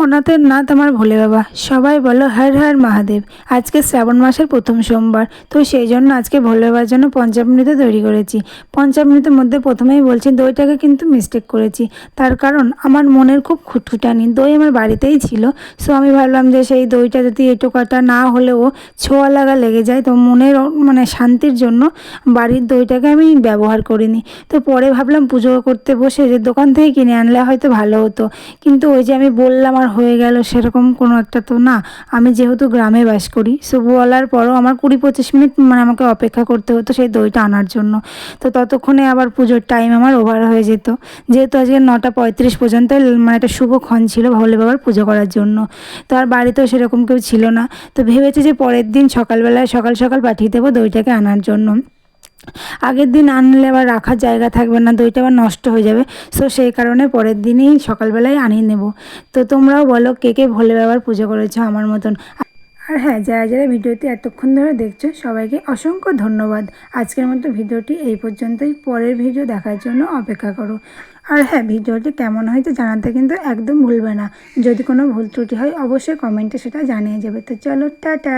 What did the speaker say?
ওনাদের নাথ আমার ভোলে বাবা, সবাই বলো হর হর মহাদেব। আজকে শ্রাবণ মাসের প্রথম সোমবার, তো সেই জন্য আজকে ভোলে বাবার জন্য পঞ্চামৃত তৈরি করেছি। পঞ্চামৃতের মধ্যে প্রথমেই বলছি দইটাকে কিন্তু মিস্টেক করেছি, তার কারণ আমার মনের খুব খুঁতখুঁটানি। দই আমার বাড়িতেই ছিল, সো আমি ভাবলাম যে সেই দইটা যদি এঁটোকাটা না হলেও ছোঁয়া লাগা লেগে যায়, তো মনের মানে শান্তির জন্য বাড়ির দইটাকে আমি ব্যবহার করিনি। তো পরে ভাবলাম পুজো করতে বসে যে দোকান থেকে কিনে আনলে হয়তো ভালো হতো, কিন্তু ওই যে আমি বললাম আর হয়ে গেল সেরকম কোনো একটা তো না। আমি যেহেতু গ্রামে বাস করি, সো বলার পরও আমার 20-25 মিনিট মানে আমাকে অপেক্ষা করতে হতো সেই দইটা আনার জন্য। তো ততক্ষণে আবার পুজোর টাইম আমার ওভার হয়ে যেত, যেহেতু আজকে 9টা 35 পর্যন্ত মানে একটা শুভক্ষণ ছিল ভোলে বাবার পুজো করার জন্য। তো আর বাড়িতেও সেরকম কেউ ছিল না, তো ভেবেছি যে পরের দিন সকালবেলায় সকাল সকাল পাঠিয়ে দেবো দইটাকে আনার জন্য। আগের দিন আনলে আবার রাখার জায়গা থাকবে না, দইটা আবার নষ্ট হয়ে যাবে। সো সেই কারণে পরের দিনই সকালবেলায় আনিয়ে নেব। তো তোমরাও বলো কে কে ভোলে বাবার পুজো করেছো আমার মতন। আর হ্যাঁ, যারা যারা ভিডিওটি এতক্ষণ ধরে দেখছো সবাইকে অসংখ্য ধন্যবাদ। আজকের মতো ভিডিওটি এই পর্যন্তই, পরের ভিডিও দেখার জন্য অপেক্ষা করো। আর হ্যাঁ, ভিডিওটি কেমন হয়েছে জানাতে কিন্তু একদম ভুলবে না। যদি কোনো ভুল ত্রুটি হয় অবশ্যই কমেন্টে সেটা জানিয়ে যাবে। তো চলো, টাটা।